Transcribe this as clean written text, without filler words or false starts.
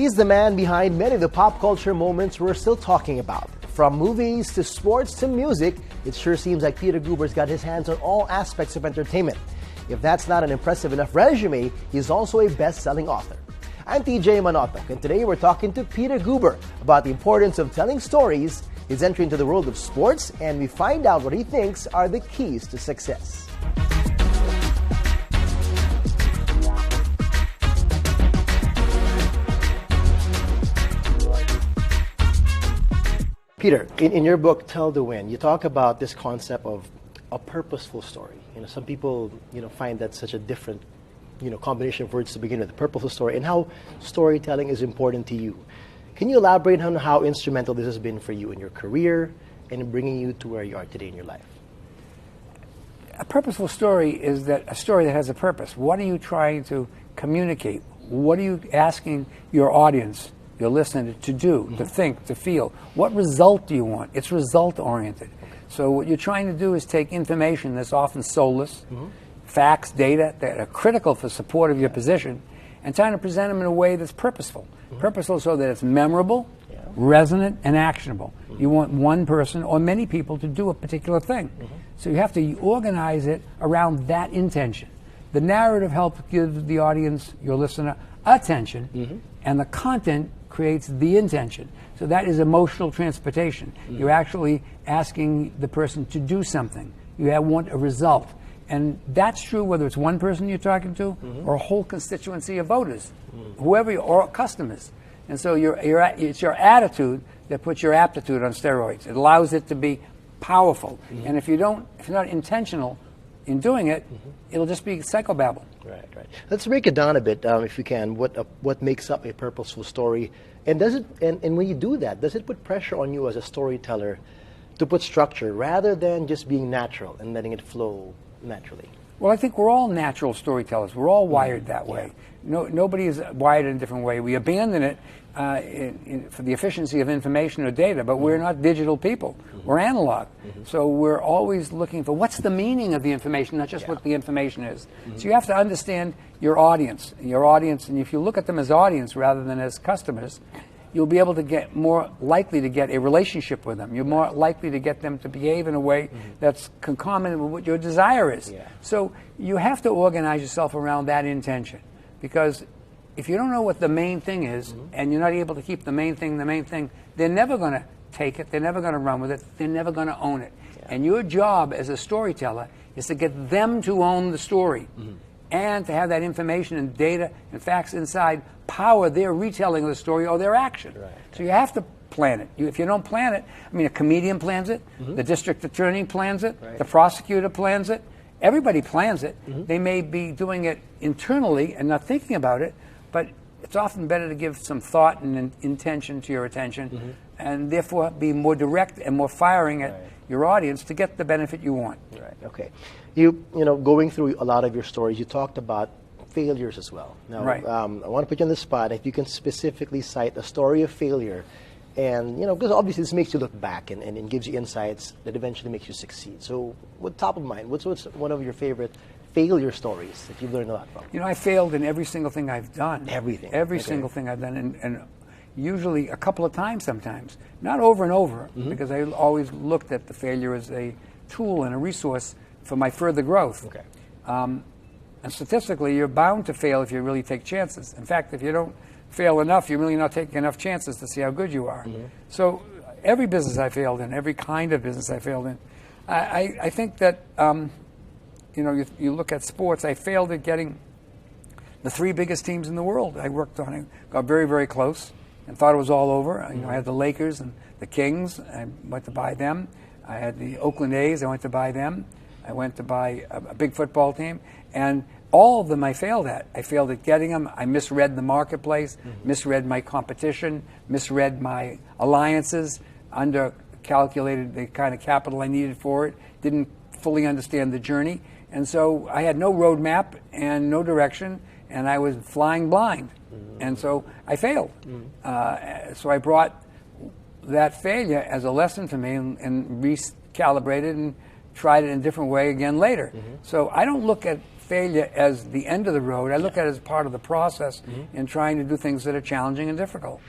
He's the man behind many of the pop culture moments we're still talking about. From movies to sports to music, it sure seems like Peter Guber's got his hands on all aspects of entertainment. If that's not an impressive enough resume, he's also a best-selling author. I'm TJ Manotok, and today we're talking to Peter Guber about the importance of telling stories, his entry into the world of sports, and we find out what he thinks are the keys to success. Peter, in your book, Tell to Win, you talk about this concept of a purposeful story. Some people, find that such a different, combination of words to begin with, a purposeful story, and how storytelling is important to you. Can you elaborate on how instrumental this has been for you in your career and in bringing you to where you are today in your life? A purposeful story is a story that has a purpose. What are you trying to communicate? What are you asking your audience, your listener, to do, to think, to feel? What result do you want? It's result-oriented. So what you're trying to do is take information that's often soulless, facts, data that are critical for support of your position, and trying to present them in a way that's purposeful. Purposeful so that it's memorable, resonant, and actionable. You want one person or many people to do a particular thing. So you have to organize it around that intention. The narrative helps give the audience, your listener, attention, and the content creates the intention. So that is emotional transportation. You're actually asking the person to do something. You want a result. And that's true whether it's one person you're talking to or a whole constituency of voters, whoever or customers. And so it's your attitude that puts your aptitude on steroids. It allows it to be powerful. And if you're not intentional in doing it, it'll just be psychobabble. Right. Let's break it down a bit, if we can. What makes up a purposeful story, and does it? And when you do that, does it put pressure on you as a storyteller to put structure rather than just being natural and letting it flow naturally? Well, I think we're all natural storytellers. We're all wired that way. Nobody is wired in a different way. We abandon it for the efficiency of information or data, but we're not digital people. We're analog. So we're always looking for what's the meaning of the information, not just what the information is. So you have to understand your audience, and if you look at them as audience rather than as customers, you'll be able to get more likely to get a relationship with them. You're more likely to get them to behave in a way that's concomitant with what your desire is. So you have to organize yourself around that intention, because if you don't know what the main thing is and you're not able to keep the main thing, they're never going to take it. They're never going to run with it. They're never going to own it. And your job as a storyteller is to get them to own the story and to have that information and data and facts inside power their retelling of the story or their action. So you have to plan it. If you don't plan it, a comedian plans it, the district attorney plans it, the prosecutor plans it, everybody plans it. They may be doing it internally and not thinking about it, but it's often better to give some thought and intention to your attention and therefore be more direct and more firing at your audience to get the benefit you want. Okay. You going through a lot of your stories, you talked about failures as well. Now, I want to put you on the spot. If you can specifically cite a story of failure, and because obviously this makes you look back and gives you insights that eventually makes you succeed. So, what top of mind? What's one of your favorite failure stories that you've learned a lot from? I failed in every single thing I've done. Everything. Every single thing I've done, and usually a couple of times sometimes. Not over and over, because I always looked at the failure as a tool and a resource for my further growth. And statistically, you're bound to fail if you really take chances. In fact, if you don't fail enough, you're really not taking enough chances to see how good you are. So every business I failed in, every kind of business I failed in, I think that, you look at sports, I failed at getting the 3 biggest teams in the world I worked on. I got very, very close and thought it was all over. I had the Lakers and the Kings. I went to buy them. I had the Oakland A's. I went to buy them. I went to buy a big football team. And all of them I failed at. I failed at getting them. I misread the marketplace, misread my competition, misread my alliances, undercalculated the kind of capital I needed for it, didn't fully understand the journey. And so I had no roadmap and no direction, and I was flying blind. And so I failed. So I brought that failure as a lesson to me and recalibrated and tried it in a different way again later. So I don't look at failure as the end of the road. I look at it as part of the process in trying to do things that are challenging and difficult.